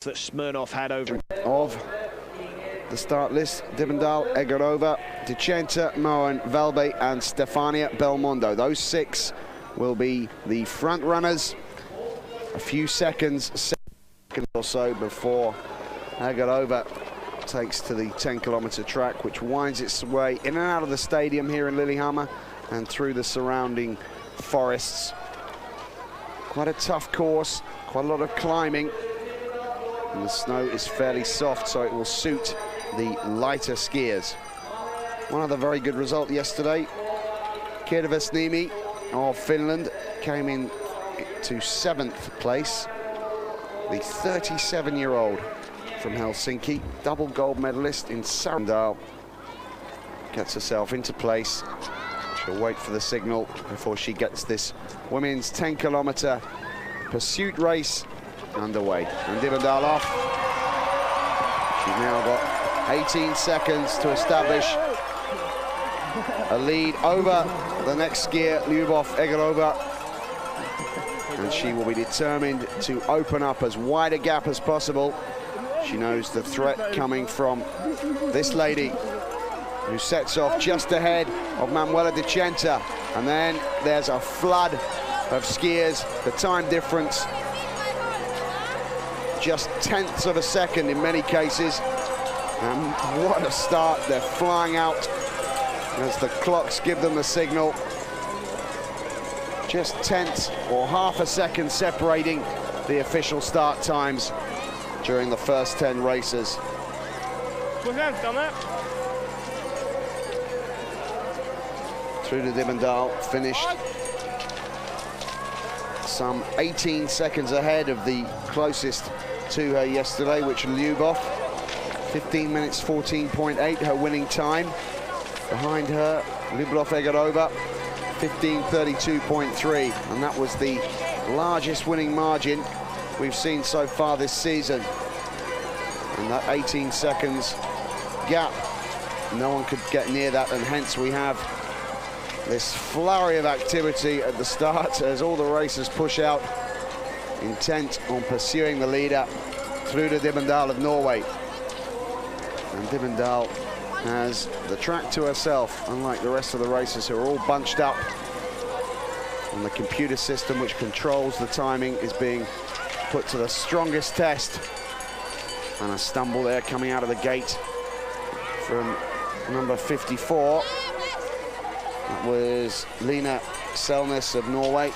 that Smirnov had over of the start list: Divendal, Егорова, Ди Чента, Moen, Вяльбе and Stefania Belmondo. Those 6 will be the front runners. A few seconds or so before Егорова takes to the 10-kilometer track, which winds its way in and out of the stadium here in Lillehammer and through the surrounding forests. Quite a tough course, quite a lot of climbing, and the snow is fairly soft, so it will suit the lighter skiers. One other very good result yesterday: Kirvesniemi of Finland came in to 7th place. The 37-year-old from Helsinki, double gold medalist in Sarandal, gets herself into place. She'll wait for the signal before she gets this women's 10-kilometer pursuit race underway. And Divendal off. She's now got 18 seconds to establish a lead over the next skier, Егорова, and she will be determined to open up as wide a gap as possible. She knows the threat coming from this lady, who sets off just ahead of Manuela Di Chenta, and then there's a flood of skiers. The time difference just tenths of a second in many cases, and what a start. They're flying out as the clocks give them the signal. Just tenths or half a second separating the official start times during the first 10 races. Trude Divendal finished some 18 seconds ahead of the closest to her yesterday, which was Lyubov. 15 minutes 14.8, her winning time. Behind her, Lyubov Егорова, 15:32.3, and that was the largest winning margin we've seen so far this season. And that 18 seconds gap, no one could get near that, and hence we have this flurry of activity at the start as all the racers push out, intent on pursuing the leader, Trude Divendal of Norway. And Divendal has the track to herself, unlike the rest of the racers who are all bunched up. And the computer system which controls the timing is being put to the strongest test. And a stumble there coming out of the gate from number 54. That was Lena Selnes of Norway.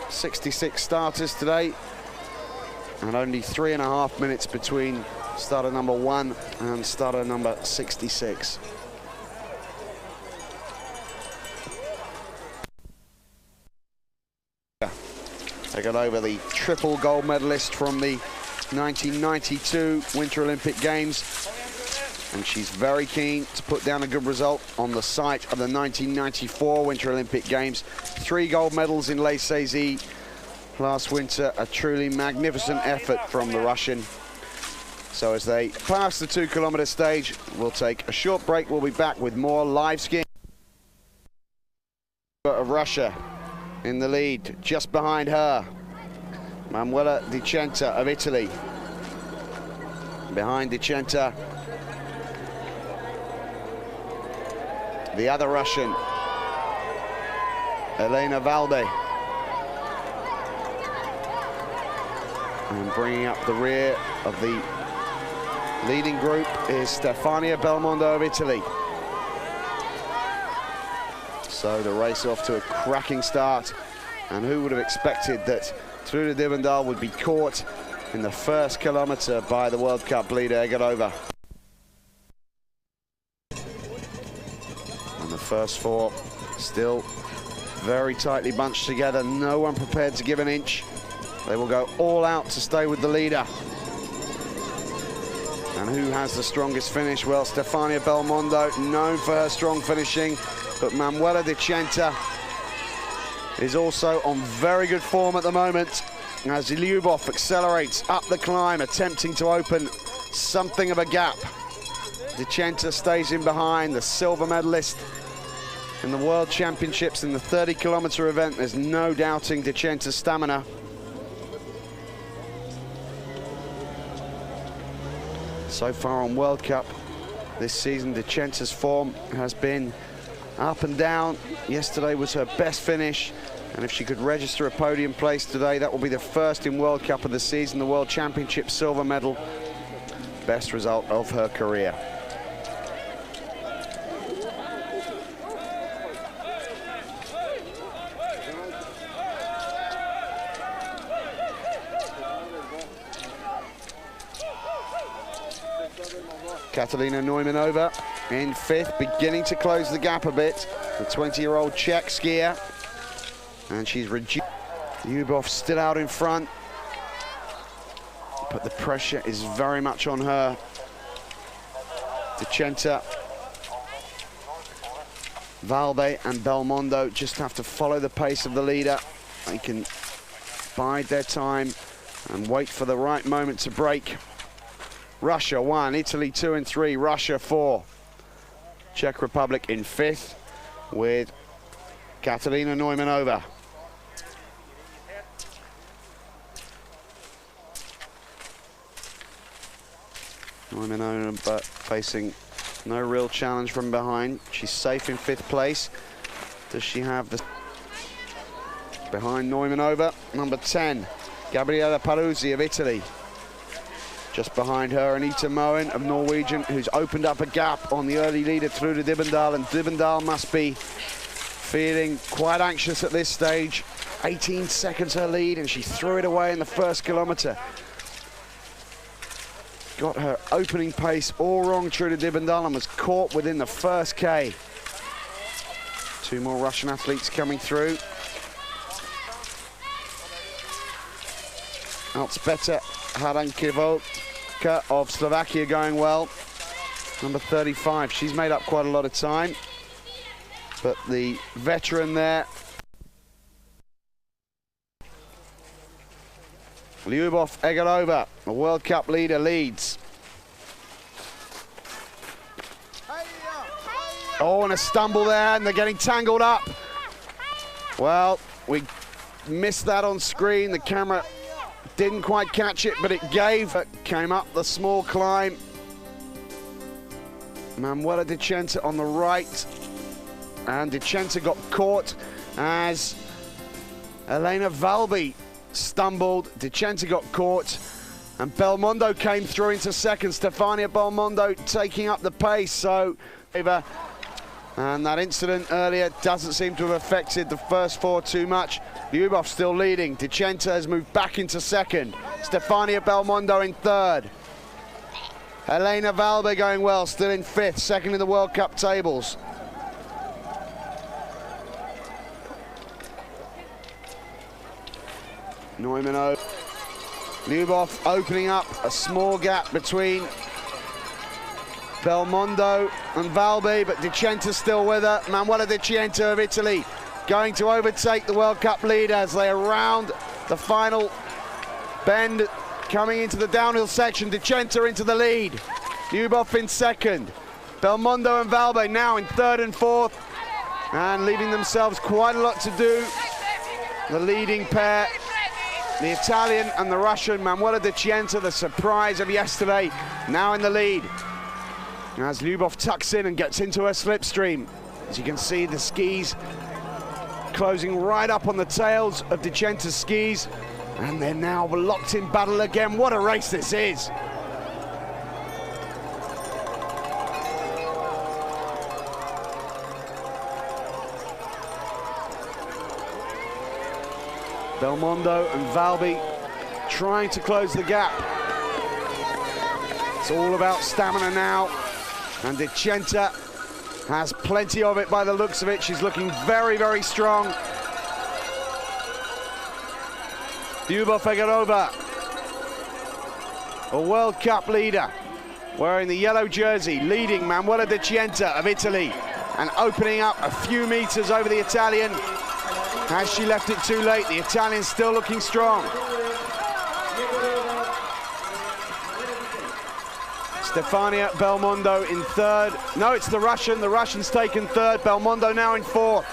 .66 starters today, and only 3.5 minutes between starter number 1 and starter number 66. They got over the triple gold medalist from the 1992 Winter Olympic Games, and she's very keen to put down a good result on the site of the 1994 Winter Olympic Games. 3 gold medals in Les Saisies last winter, a truly magnificent effort from the Russian. So as they pass the 2-kilometer stage, we'll take a short break. We'll be back with more live skiing of Russia in the lead. Just behind her, Manuela Di Chenta of Italy. Behind Di Chenta, the other Russian, Elena Valdez. And bringing up the rear of the leading group is Stefania Belmondo of Italy. So the race off to a cracking start. And who would have expected that Trude Divendal would be caught in the first kilometer by the World Cup leader, Егорова. And the first 4 still very tightly bunched together, no one prepared to give an inch. They will go all out to stay with the leader. And who has the strongest finish? Well, Stefania Belmondo, known for her strong finishing, but Manuela Di Chenta is also on very good form at the moment as Lyubov accelerates up the climb, attempting to open something of a gap. Di Chenta stays in behind, the silver medalist in the World Championships in the 30-kilometer event. There's no doubting Di Chenta's stamina. So far on World Cup this season, Di Chenta's form has been up and down. Yesterday was her best finish, and if she could register a podium place today, that will be the first in World Cup of the season, the World Championship silver medal. Best result of her career. Katalina Neumanova in 5th, beginning to close the gap a bit. The 20-year-old Czech skier. And she's reduced. Lyubov still out in front. But the pressure is very much on her. Di Chenta, Vяльбе and Belmondo just have to follow the pace of the leader. They can bide their time and wait for the right moment to break. Russia 1, Italy 2 and 3, Russia 4. Czech Republic in 5th with Katalina Neumanova. Neumanova facing no real challenge from behind. She's safe in 5th place. Does she have the... Behind Neumanova, number 10, Gabriella Paruzzi of Italy. Just behind her, Anita Moen of Norwegian, who's opened up a gap on the early leader through to Dibendal, and Dibendal must be feeling quite anxious at this stage. 18 seconds her lead, and she threw it away in the first kilometre. Got her opening pace all wrong through to Dibendal and was caught within the first K. 2 more Russian athletes coming through. Altsbeta Harankivoka of Slovakia going well. Number 35, she's made up quite a lot of time. But the veteran there, Lyubov Егорова, a World Cup leader, leads. Oh, and a stumble there, and they're getting tangled up. Well, we missed that on screen. The camera didn't quite catch it, but it came up the small climb. Manuela Di Chenta on the right, and Di Chenta got caught as Elena Vяльбе stumbled. Di Chenta got caught, and Belmondo came through into 2nd. Stefania Belmondo taking up the pace, so... And that incident earlier doesn't seem to have affected the first 4 too much. Lyubov still leading. Di Chenta has moved back into 2nd. Stefania Belmondo in 3rd. Elena Vяльбе going well, still in 5th, 2nd in the World Cup tables. Neumann, Lyubov opening up a small gap between Belmondo and Vяльбе, but Di Chenta still with her. Manuela Di Chenta of Italy going to overtake the World Cup leader as they are round the final bend, coming into the downhill section. Di Chenta into the lead. Lyubov in 2nd. Belmondo and Vяльбе now in 3rd and 4th, and leaving themselves quite a lot to do. The leading pair, the Italian and the Russian, Manuela Di Chenta, the surprise of yesterday, now in the lead. As Lyubov tucks in and gets into her slipstream. As you can see, the skis closing right up on the tails of Di Chenta's skis, and they're now locked in battle again. What a race this is! Belmondo and Vяльбе trying to close the gap. It's all about stamina now, and Di Chenta has plenty of it by the looks of it. She's looking very, very strong. Lyubov Егорова, a World Cup leader, wearing the yellow jersey, leading Manuela Di Chenta of Italy, and opening up a few meters over the Italian. Has she left it too late? The Italian's still looking strong. Stefania Belmondo in third. No, it's the Russian. The Russian's taken third. Belmondo now in fourth.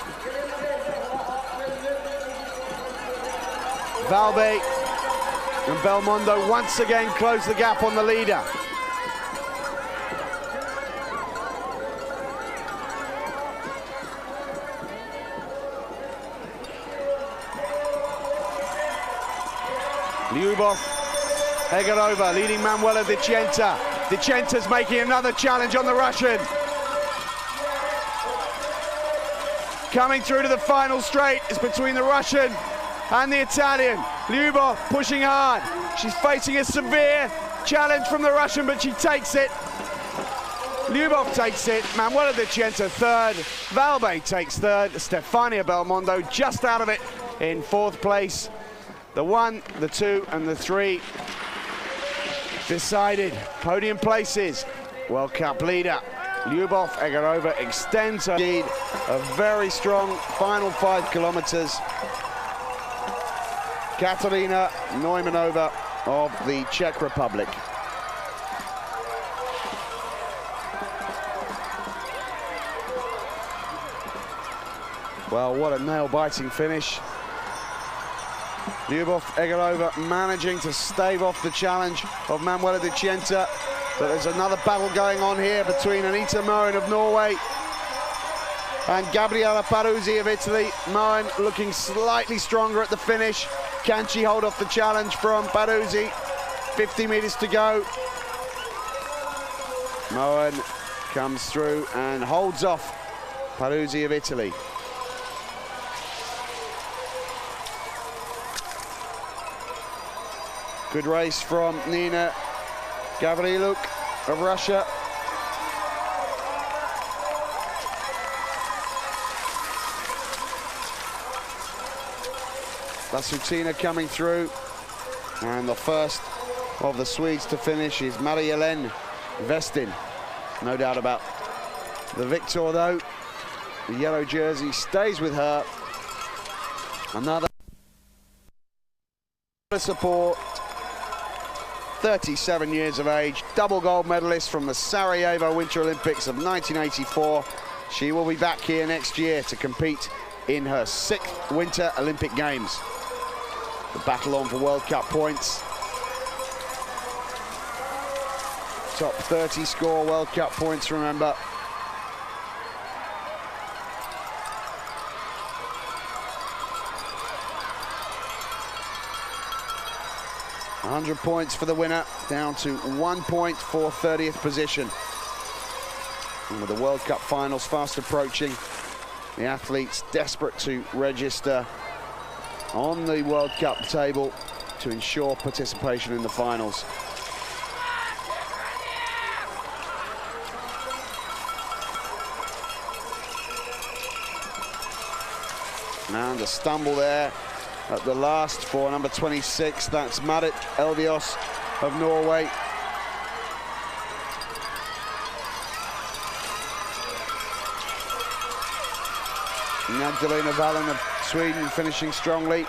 Vяльбе and Belmondo once again close the gap on the leader. Егорова leading Manuela Ди Chenta. Ди Chenta's making another challenge on the Russian. Coming through to the final straight is between the Russian and the Italian. Lyubov pushing hard. She's facing a severe challenge from the Russian, but she takes it. Lyubov takes it. Manuela Ди Chenta third. Vяльбе takes third. Stefania Belmondo just out of it in fourth place. The 1, the 2, and the 3 decided. Podium places. World Cup leader Lyubov Егорова extends her lead. A very strong final 5 kilometers. Katarina Neumanova of the Czech Republic. Well, what a nail-biting finish. Lyubov Егорова managing to stave off the challenge of Manuela Di Chenta. But there's another battle going on here between Anita Moen of Norway and Gabriella Peruzzi of Italy. Moen looking slightly stronger at the finish. Can she hold off the challenge from Peruzzi? 50 meters to go. Moen comes through and holds off Peruzzi of Italy. Good race from Nina Gavriluk of Russia. Lasutina coming through. And the first of the Swedes to finish is Marie-Hélène Vestin. No doubt about the victor, though. The yellow jersey stays with her. Another support. 37 years of age, double gold medalist from the Sarajevo Winter Olympics of 1984. She will be back here next year to compete in her 6th Winter Olympic Games. The battle on for World Cup points. Top 30 score World Cup points, remember. $100 points for the winner, down to 1 point for 30th position. And with the World Cup finals fast approaching, the athletes desperate to register on the World Cup table to ensure participation in the finals. And a stumble there at the last for number 26. That's Marit Elvios of Norway. Magdalena Wallin of Sweden finishing strongly.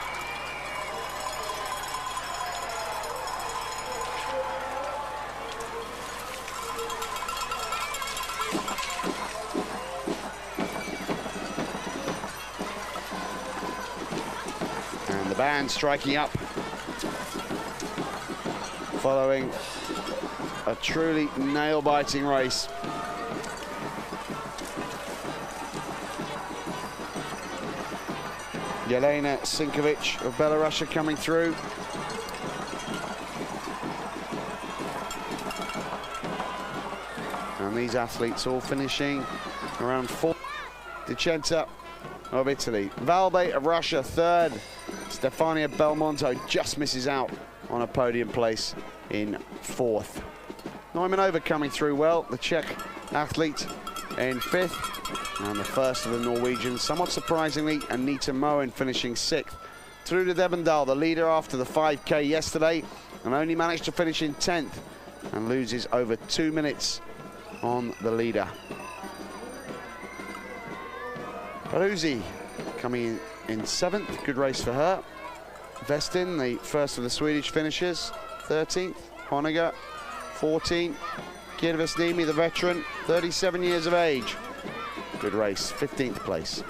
And the band striking up following a truly nail-biting race. Yelena Sinkovic of Belarus coming through. And these athletes all finishing around 4th. Di Chenta of Italy. Vяльбе of Russia, 3rd. Stefania Belmondo just misses out on a podium place in 4th. Neumanova coming through well, the Czech athlete in 5th. And the first of the Norwegians, somewhat surprisingly, Anita Moen finishing 6th. Trude Debendal, the leader after the 5K yesterday, and only managed to finish in 10th and loses over 2 minutes on the leader. Peruzzi coming in 7th, good race for her. Vestin, the first of the Swedish finishers, 13th. Honega, 14th. Kiev-Estimi, the veteran, 37 years of age. Good race, 15th place.